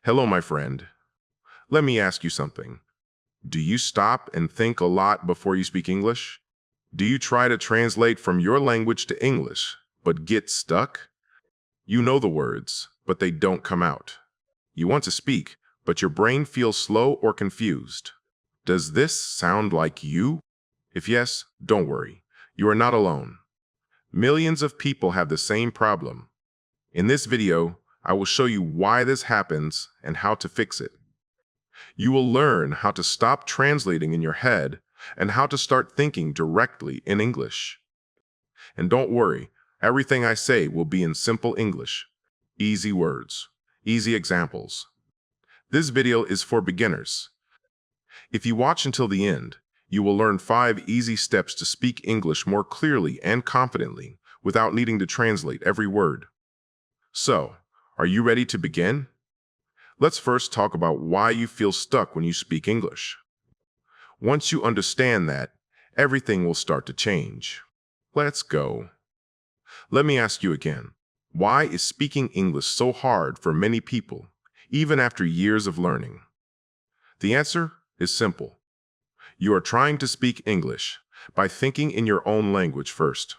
Hello, my friend. Let me ask you something. Do you stop and think a lot before you speak English? Do you try to translate from your language to English, but get stuck? You know the words, but they don't come out. You want to speak, but your brain feels slow or confused. Does this sound like you? If yes, don't worry. You are not alone. Millions of people have the same problem. In this video, I will show you why this happens and how to fix it. You will learn how to stop translating in your head and how to start thinking directly in English. And don't worry, everything I say will be in simple English. Easy words, easy examples. This video is for beginners. If you watch until the end, you will learn 5 easy steps to speak English more clearly and confidently without needing to translate every word. So, are you ready to begin? Let's first talk about why you feel stuck when you speak English. Once you understand that, everything will start to change. Let's go. Let me ask you again. Why is speaking English so hard for many people, even after years of learning? The answer is simple. You are trying to speak English by thinking in your own language first.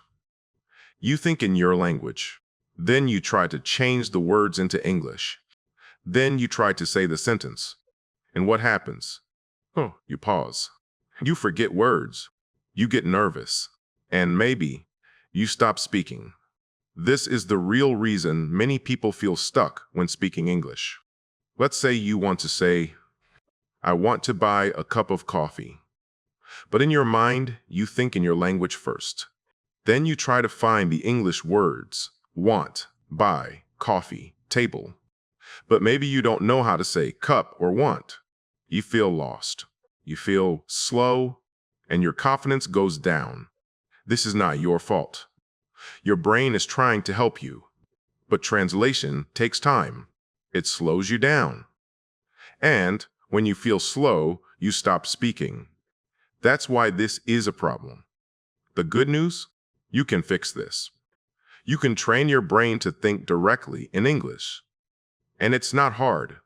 You think in your language. Then you try to change the words into English. Then you try to say the sentence. And what happens? Oh, you pause. You forget words. You get nervous. And maybe you stop speaking. This is the real reason many people feel stuck when speaking English. Let's say you want to say, I want to buy a cup of coffee. But in your mind, you think in your language first. Then you try to find the English words, want, buy, coffee, table. But maybe you don't know how to say cup or want. You feel lost. You feel slow, and your confidence goes down. This is not your fault. Your brain is trying to help you, but translation takes time. It slows you down. And when you feel slow, you stop speaking. That's why this is a problem. The good news? You can fix this. You can train your brain to think directly in English. And it's not hard.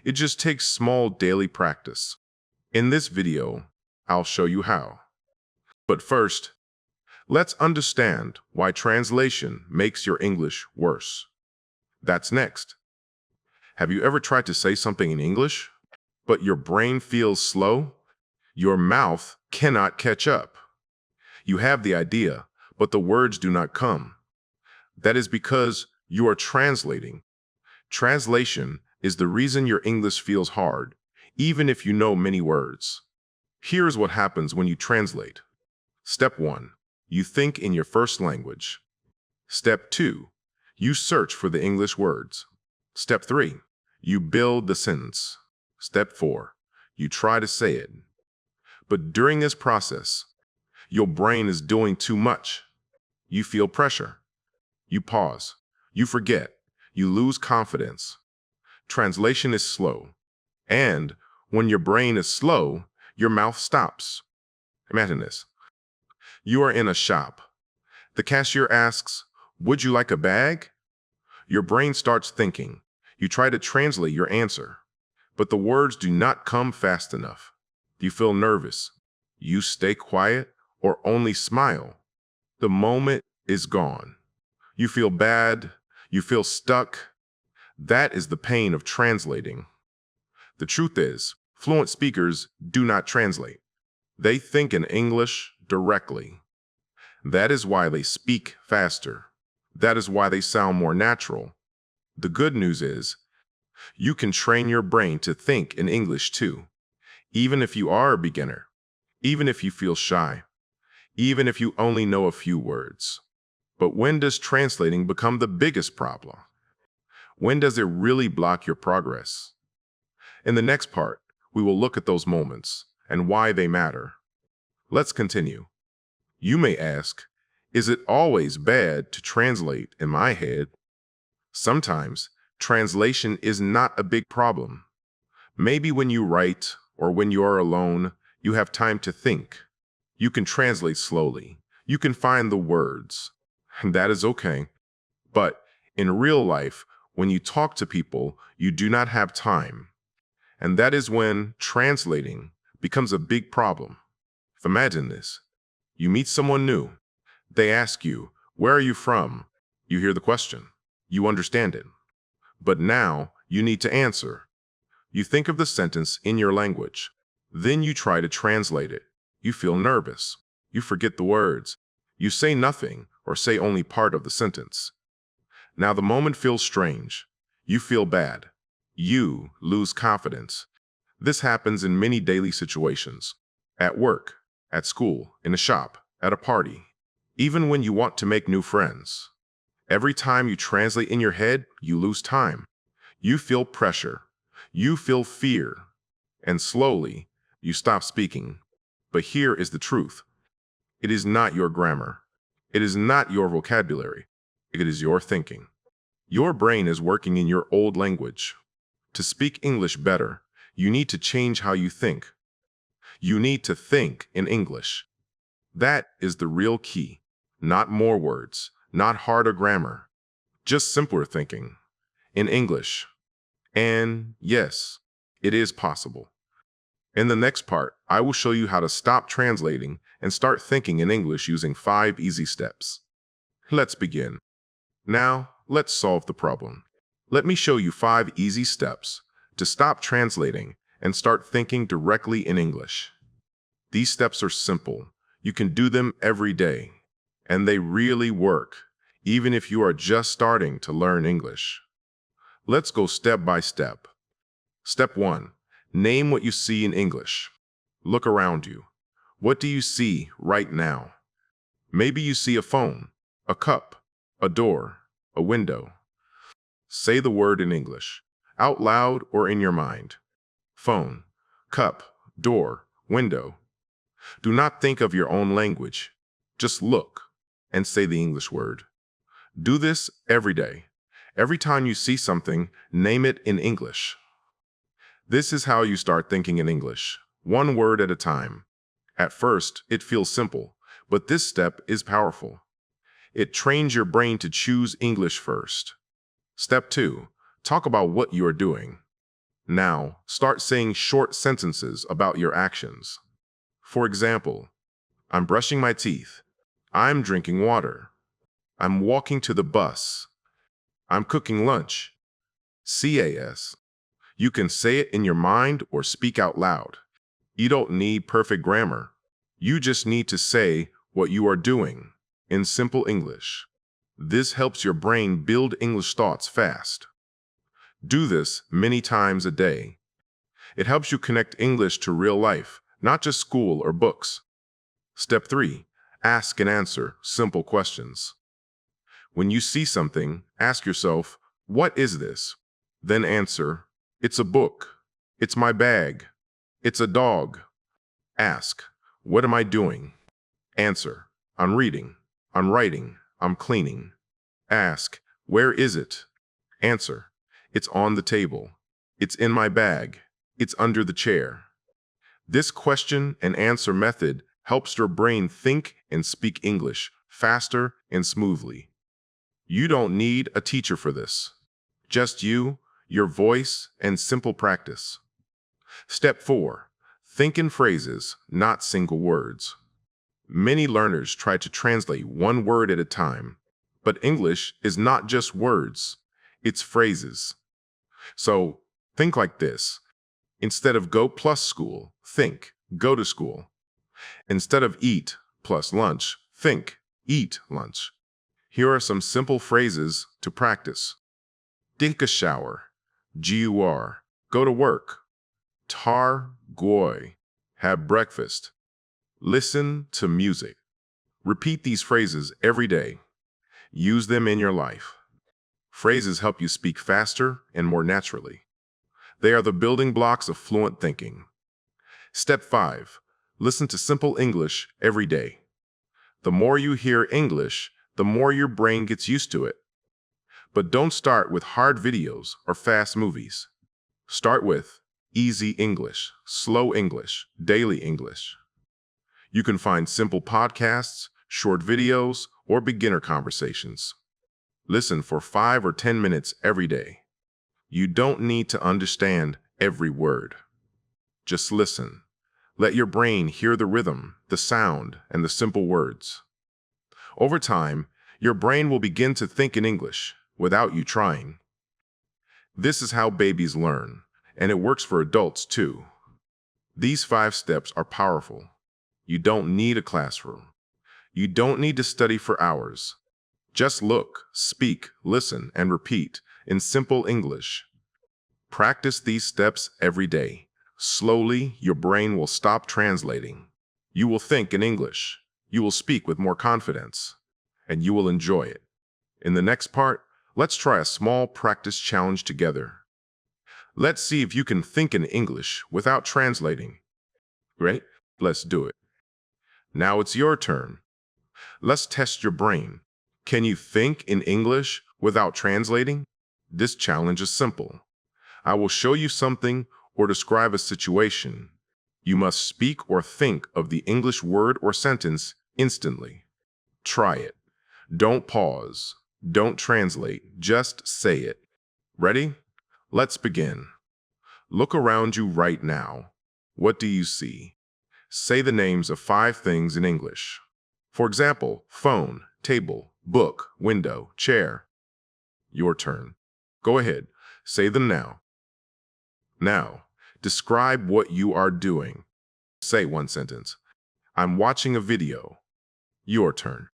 It just takes small daily practice. In this video, I'll show you how. But first, let's understand why translation makes your English worse. That's next. Have you ever tried to say something in English, but your brain feels slow? Your mouth cannot catch up. You have the idea, but the words do not come. That is because you are translating. Translation is the reason your English feels hard, even if you know many words. Here's what happens when you translate. Step 1. You think in your first language. Step 2. You search for the English words. Step 3. You build the sentence. Step 4. You try to say it. But during this process, your brain is doing too much. You feel pressure. You pause. You forget. You lose confidence. Translation is slow. And when your brain is slow, your mouth stops. Imagine this. You are in a shop. The cashier asks, "Would you like a bag?" Your brain starts thinking. You try to translate your answer, but the words do not come fast enough. You feel nervous. You stay quiet or only smile. The moment is gone. You feel bad. You feel stuck. That is the pain of translating. The truth is, fluent speakers do not translate. They think in English directly. That is why they speak faster. That is why they sound more natural. The good news is, you can train your brain to think in English too, even if you are a beginner, even if you feel shy, even if you only know a few words. But when does translating become the biggest problem? When does it really block your progress? In the next part, we will look at those moments and why they matter. Let's continue. You may ask, is it always bad to translate in my head? Sometimes, translation is not a big problem. Maybe when you write or when you are alone, you have time to think. You can translate slowly. You can find the words. And that is okay. But in real life, When you talk to people, you do not have time. And that is when translating becomes a big problem. Imagine this. You meet someone new. They ask you, "Where are you from?" You hear the question. You understand it. But now you need to answer. You think of the sentence in your language. Then you try to translate it. You feel nervous. You forget the words. You say nothing or say only part of the sentence. Now the moment feels strange. You feel bad. You lose confidence. This happens in many daily situations. At work, at school, in a shop, at a party. Even when you want to make new friends. Every time you translate in your head, you lose time. You feel pressure. You feel fear. And slowly, you stop speaking. But here is the truth. It is not your grammar. It is not your vocabulary. It is your thinking. Your brain is working in your old language. To speak English better, you need to change how you think. You need to think in English. That is the real key. Not more words, not harder grammar, just simpler thinking in English. And yes, it is possible. In the next part, I will show you how to stop translating and start thinking in English using 5 easy steps. Let's begin. Now, let's solve the problem. Let me show you 5 easy steps to stop translating and start thinking directly in English. These steps are simple. You can do them every day. And they really work, even if you are just starting to learn English. Let's go step by step. Step 1. Name what you see in English. Look around you. What do you see right now? Maybe you see a phone, a cup, a door, a window. Say the word in English, out loud or in your mind. Phone, cup, door, window. Do not think of your own language. Just look and say the English word. Do this every day. Every time you see something, name it in English. This is how you start thinking in English, one word at a time. At first, it feels simple, but this step is powerful. It trains your brain to choose English first. Step 2. Talk about what you are doing. Now, start saying short sentences about your actions. For example, I'm brushing my teeth. I'm drinking water. I'm walking to the bus. I'm cooking lunch. CAS. You can say it in your mind or speak out loud. You don't need perfect grammar. You just need to say what you are doing in simple English. This helps your brain build English thoughts fast. Do this many times a day. It helps you connect English to real life, not just school or books. Step 3. Ask and answer simple questions. When you see something, ask yourself, "What is this?" Then answer, "It's a book. It's my bag. It's a dog." Ask, "What am I doing?" Answer, "I'm reading. I'm writing. I'm cleaning." Ask, "Where is it?" Answer, "It's on the table. It's in my bag. It's under the chair." This question and answer method helps your brain think and speak English faster and smoothly. You don't need a teacher for this. Just you, your voice, and simple practice. Step 4. Think in phrases, not single words. Many learners try to translate one word at a time, but English is not just words, it's phrases. So think like this. Instead of go plus school, think go to school. Instead of eat plus lunch, think eat lunch. Here are some simple phrases to practice. Take a shower. GUR. Go to work. Tar goy. Have breakfast. Listen to music. Repeat these phrases every day. Use them in your life. Phrases help you speak faster and more naturally. They are the building blocks of fluent thinking. Step 5. Listen to simple English every day. The more you hear English, the more your brain gets used to it. But don't start with hard videos or fast movies. Start with easy English, slow English, daily English. You can find simple podcasts, short videos, or beginner conversations. Listen for 5 or 10 minutes every day. You don't need to understand every word. Just listen. Let your brain hear the rhythm, the sound, and the simple words. Over time, your brain will begin to think in English without you trying. This is how babies learn, and it works for adults too. These 5 steps are powerful. You don't need a classroom. You don't need to study for hours. Just look, speak, listen, and repeat in simple English. Practice these steps every day. Slowly, your brain will stop translating. You will think in English. You will speak with more confidence, and you will enjoy it. In the next part, let's try a small practice challenge together. Let's see if you can think in English without translating. Ready? Let's do it. Now it's your turn. Let's test your brain. Can you think in English without translating? This challenge is simple. I will show you something or describe a situation. You must speak or think of the English word or sentence instantly. Try it. Don't pause. Don't translate. Just say it. Ready? Let's begin. Look around you right now. What do you see? Say the names of 5 things in English. For example, phone, table, book, window, chair. Your turn. Go ahead. Say them now. Now, describe what you are doing. Say one sentence. I'm watching a video. Your turn.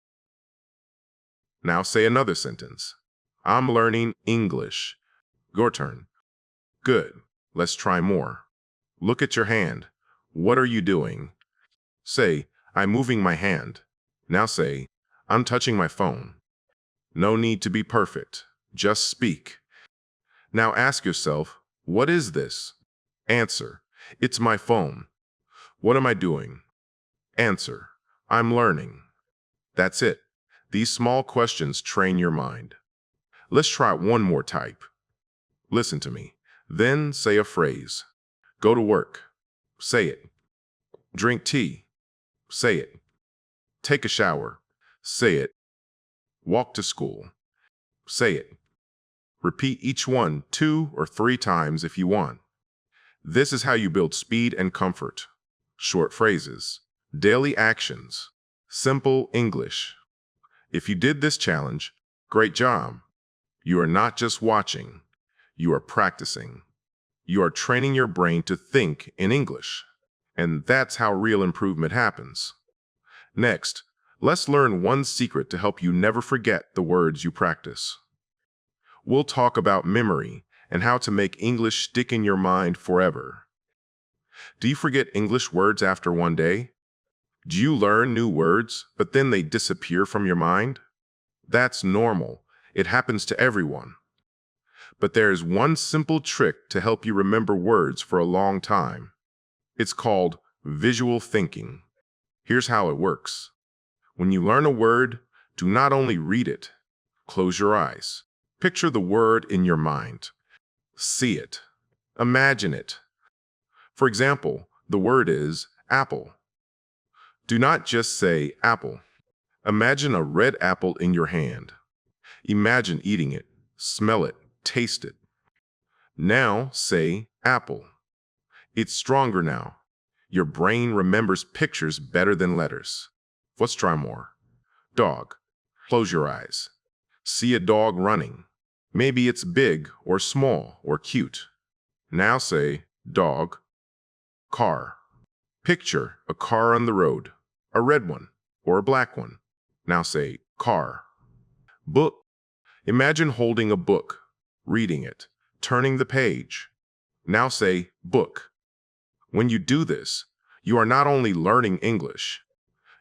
Now say another sentence. I'm learning English. Your turn. Good. Let's try more. Look at your hand. What are you doing? Say, I'm moving my hand. Now say, I'm touching my phone. No need to be perfect. Just speak. Now ask yourself, what is this? Answer, it's my phone. What am I doing? Answer, I'm learning. That's it. These small questions train your mind. Let's try one more type. Listen to me. Then say a phrase. Go to work. Say it. Drink tea. Say it. Take a shower. Say it. Walk to school. Say it. Repeat each one 2 or 3 times if you want. This is how you build speed and comfort. Short phrases. Daily actions. Simple English. If you did this challenge, great job. You are not just watching. You are practicing. You are training your brain to think in English. And that's how real improvement happens. Next, let's learn one secret to help you never forget the words you practice. We'll talk about memory and how to make English stick in your mind forever. Do you forget English words after one day? Do you learn new words, but then they disappear from your mind? That's normal. It happens to everyone. But there is one simple trick to help you remember words for a long time. It's called visual thinking. Here's how it works. When you learn a word, do not only read it. Close your eyes. Picture the word in your mind. See it. Imagine it. For example, the word is apple. Do not just say apple. Imagine a red apple in your hand. Imagine eating it, smell it, taste it. Now say apple. It's stronger now. Your brain remembers pictures better than letters. Let's try more. Dog. Close your eyes. See a dog running. Maybe it's big or small or cute. Now say dog. Car. Picture a car on the road, a red one or a black one. Now say car. Book. Imagine holding a book, reading it, turning the page. Now say book. When you do this, you are not only learning English,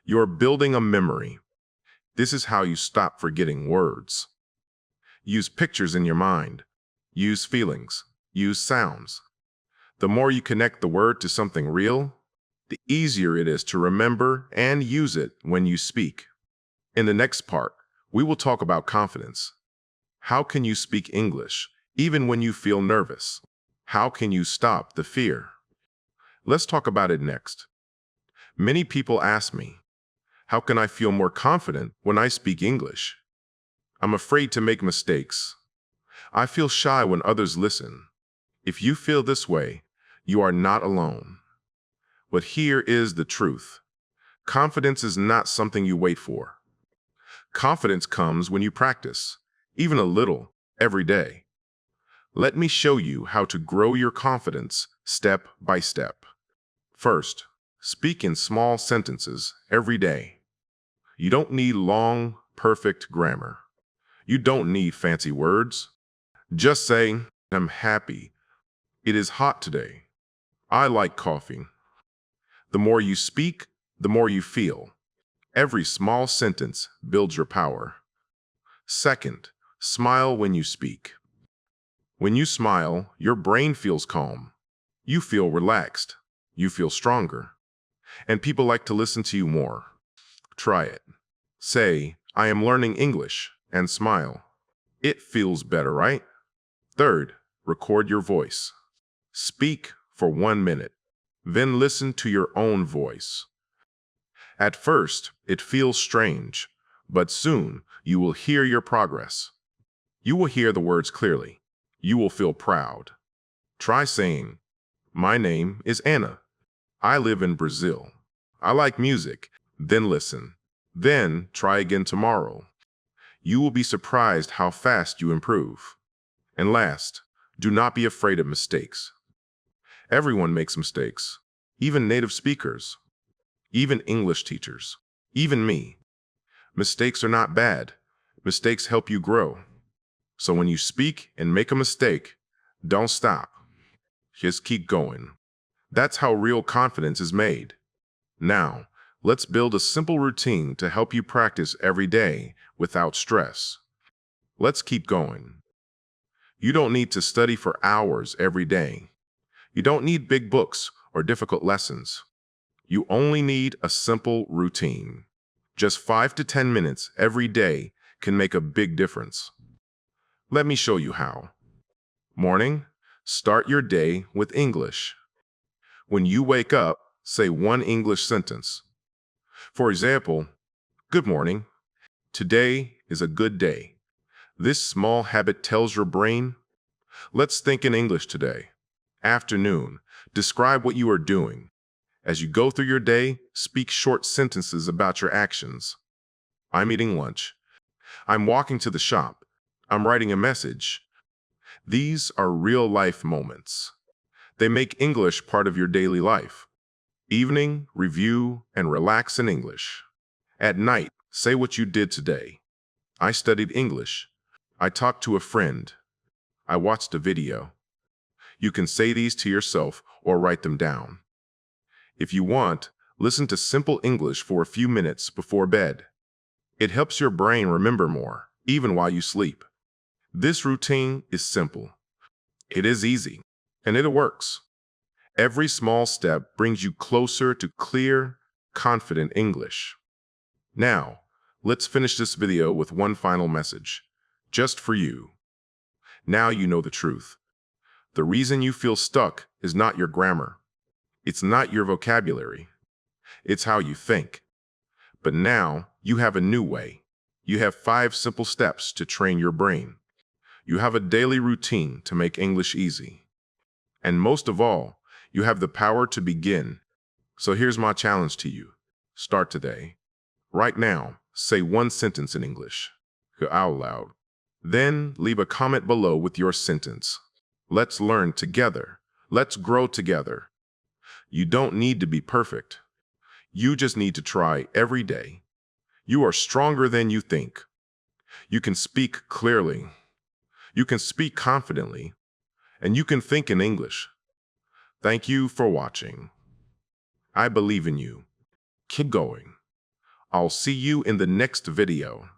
you are building a memory. This is how you stop forgetting words. Use pictures in your mind. Use feelings. Use sounds. The more you connect the word to something real, the easier it is to remember and use it when you speak. In the next part, we will talk about confidence. How can you speak English even when you feel nervous? How can you stop the fear? Let's talk about it next. Many people ask me, how can I feel more confident when I speak English? I'm afraid to make mistakes. I feel shy when others listen. If you feel this way, you are not alone. But here is the truth. Confidence is not something you wait for. Confidence comes when you practice, even a little, every day. Let me show you how to grow your confidence step by step. First, speak in small sentences every day. You don't need long, perfect grammar. You don't need fancy words. Just say, I'm happy. It is hot today. I like coffee. The more you speak, the more you feel. Every small sentence builds your power. Second, smile when you speak. When you smile, your brain feels calm. You feel relaxed. You feel stronger. And people like to listen to you more. Try it. Say, I am learning English, and smile. It feels better, right? Third, record your voice. Speak for 1 minute. Then listen to your own voice. At first, it feels strange, but soon you will hear your progress. You will hear the words clearly. You will feel proud. Try saying, my name is Anna. I live in Brazil. I like music. Then listen. Then try again tomorrow. You will be surprised how fast you improve. And last, do not be afraid of mistakes. Everyone makes mistakes, even native speakers, even English teachers, even me. Mistakes are not bad. Mistakes help you grow. So when you speak and make a mistake, don't stop. Just keep going. That's how real confidence is made. Now, let's build a simple routine to help you practice every day without stress. Let's keep going. You don't need to study for hours every day. You don't need big books or difficult lessons. You only need a simple routine. Just 5 to 10 minutes every day can make a big difference. Let me show you how. Morning, start your day with English. When you wake up, say one English sentence. For example, good morning. Today is a good day. This small habit tells your brain, let's think in English today. Afternoon, describe what you are doing. As you go through your day, speak short sentences about your actions. I'm eating lunch. I'm walking to the shop. I'm writing a message. These are real-life moments. They make English part of your daily life. Evening, review, and relax in English. At night, say what you did today. I studied English. I talked to a friend. I watched a video. You can say these to yourself or write them down. If you want, listen to simple English for a few minutes before bed. It helps your brain remember more, even while you sleep. This routine is simple. It is easy, and it works. Every small step brings you closer to clear, confident English. Now, let's finish this video with one final message, just for you. Now you know the truth. The reason you feel stuck is not your grammar. It's not your vocabulary. It's how you think. But now you have a new way. You have 5 simple steps to train your brain. You have a daily routine to make English easy. And most of all, you have the power to begin. So here's my challenge to you. Start today. Right now, say one sentence in English, out loud. Then leave a comment below with your sentence. Let's learn together. Let's grow together. You don't need to be perfect. You just need to try every day. You are stronger than you think. You can speak clearly. You can speak confidently. And you can think in English. Thank you for watching. I believe in you. Keep going. I'll see you in the next video.